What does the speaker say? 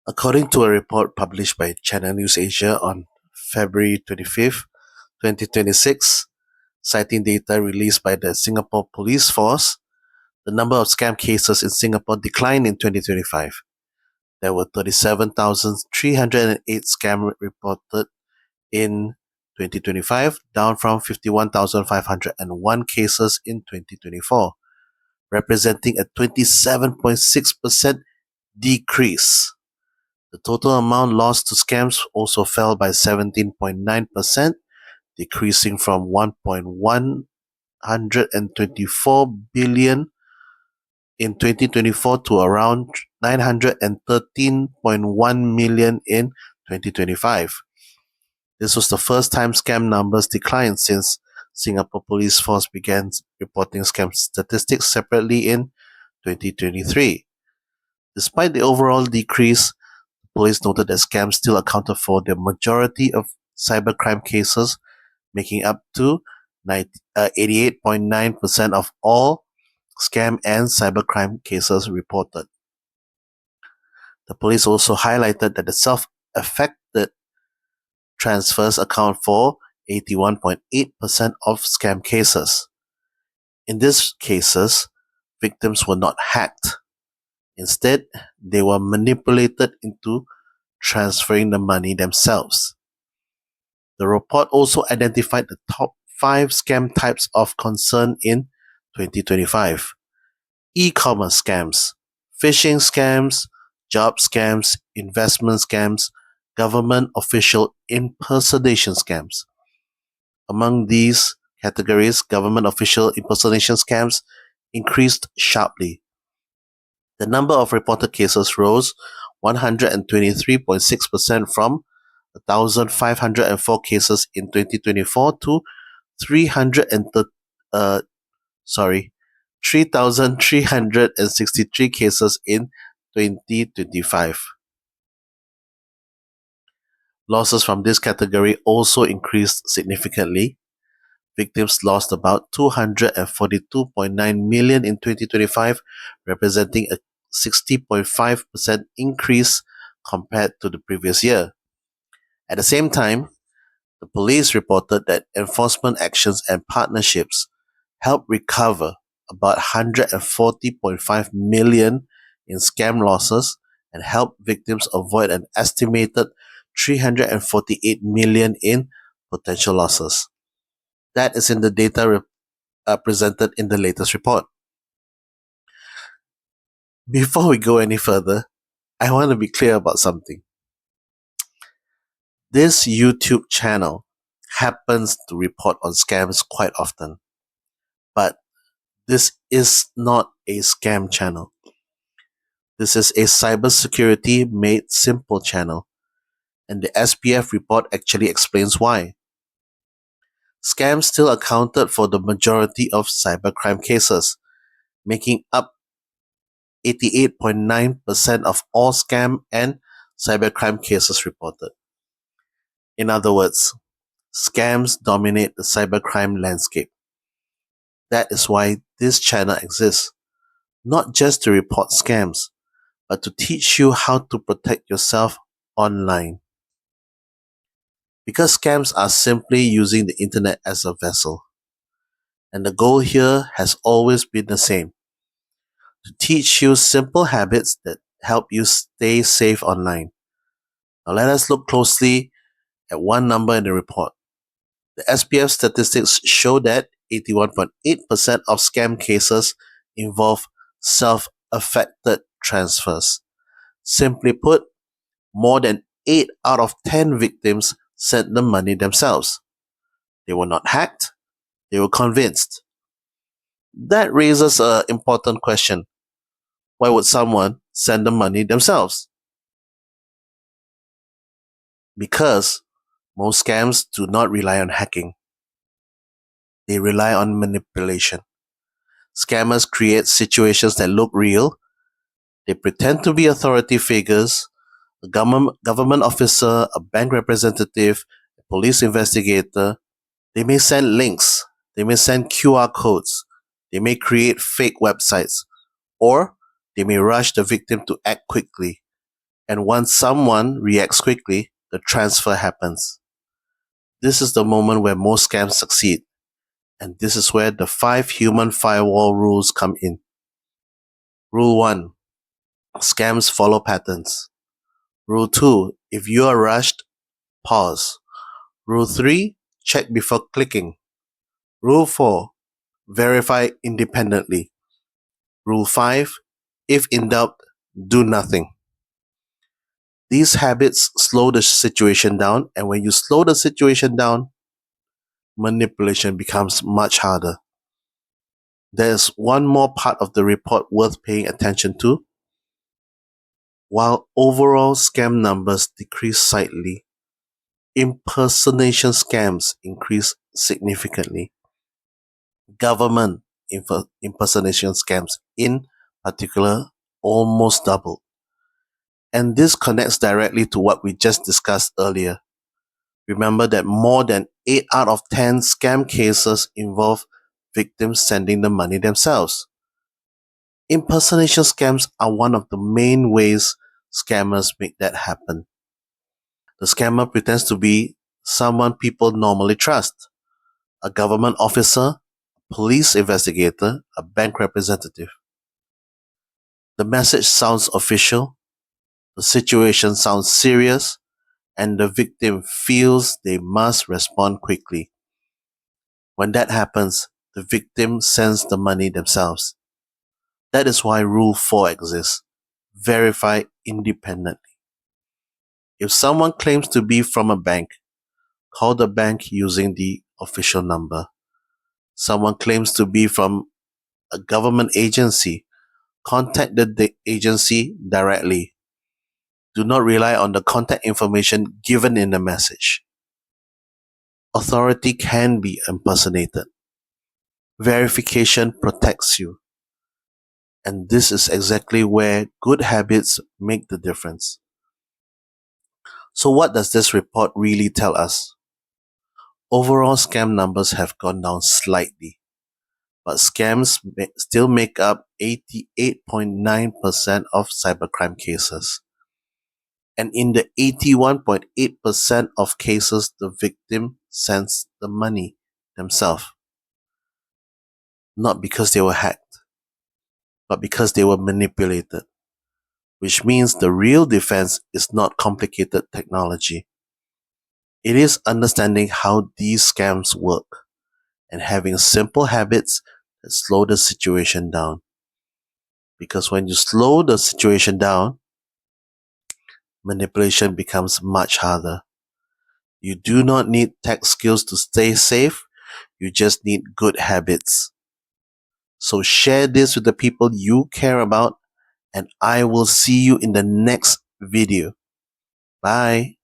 According to a report published by Channel News Asia on February 25th, 2026, citing data released by the Singapore Police Force, the number of scam cases in Singapore declined in 2025. There were 37,308 scams reported in 2025, down from 51,501 cases in 2024, representing a 27.6% decrease. The total amount lost to scams also fell by 17.9%, decreasing from 1.124 billion in 2024 to around 913.1 million in 2025. This was the first time scam numbers declined since Singapore Police Force began reporting scam statistics separately in 2023. Despite the overall decrease, police noted that scams still accounted for the majority of cybercrime cases, making up to 88.9% of all scam and cybercrime cases reported. The police also highlighted that the self-affected transfers account for 81.8% of scam cases. In these cases, victims were not hacked. Instead, they were manipulated into transferring the money themselves. The report also identified the top 5 scam types of concern in 2025. E-commerce scams, phishing scams, job scams, investment scams, government official impersonation scams. Among these categories, government official impersonation scams increased sharply. The number of reported cases rose 123.6% from 1,504 cases in 2024 to 3,363 cases in 2025. Losses from this category also increased significantly. Victims lost about 242.9 million in 2025, representing a 60.5% increase compared to the previous year. At the same time, the police reported that enforcement actions and partnerships helped recover about 140.5 million in scam losses and helped victims avoid an estimated 348 million in potential losses. That is in the data presented in the latest report. Before we go any further, I want to be clear about something. This YouTube channel happens to report on scams quite often, but this is not a scam channel. This is a cybersecurity made simple channel, and the SPF report actually explains why. Scams still accounted for the majority of cybercrime cases, making up 88.9% of all scam and cybercrime cases reported. In other words, scams dominate the cybercrime landscape. That is why this channel exists, not just to report scams, but to teach you how to protect yourself online. Because scams are simply using the internet as a vessel. And the goal here has always been the same: to teach you simple habits that help you stay safe online. Now let us look closely at one number in the report. The SPF statistics show that 81.8% of scam cases involve self-affected transfers. Simply put, more than 8 out of 10 victims sent the money themselves. They were not hacked, they were convinced. That raises an important question. Why would someone send the money themselves? Because most scams do not rely on hacking. They rely on manipulation. Scammers create situations that look real. They pretend to be authority figures, a government officer, a bank representative, a police investigator. They may send links, they may send QR codes, they may create fake websites, or they may rush the victim to act quickly. And once someone reacts quickly, the transfer happens. This is the moment where most scams succeed. And this is where the 5 human firewall rules come in. Rule 1. Scams follow patterns. Rule 2. If you are rushed, pause. Rule 3. Check before clicking. Rule 4. Verify independently. Rule 5. If in doubt, do nothing. These habits slow the situation down, and when you slow the situation down, manipulation becomes much harder. There's one more part of the report worth paying attention to. While overall scam numbers decrease slightly, impersonation scams increase significantly. Government impersonation scams, in particular, almost doubled. And this connects directly to what we just discussed earlier. Remember that more than 8 out of 10 scam cases involve victims sending the money themselves. Impersonation scams are one of the main ways scammers make that happen. The scammer pretends to be someone people normally trust: a government officer, a police investigator, a bank representative. The message sounds official, the situation sounds serious, and the victim feels they must respond quickly. When that happens, the victim sends the money themselves. That is why Rule 4 exists. Verify independently. If someone claims to be from a bank, call the bank using the official number. Someone claims to be from a government agency, contact the agency directly. Do not rely on the contact information given in the message. Authority can be impersonated. Verification protects you. And this is exactly where good habits make the difference. So what does this report really tell us? Overall scam numbers have gone down slightly, but scams still make up 88.9% of cybercrime cases. And in the 81.8% of cases, the victim sends the money themselves. Not because they were hacked, but because they were manipulated. Which means the real defense is not complicated technology. It is understanding how these scams work and having simple habits that slow the situation down. Because when you slow the situation down, manipulation becomes much harder. You do not need tech skills to stay safe, you just need good habits. So share this with the people you care about, and I will see you in the next video. Bye.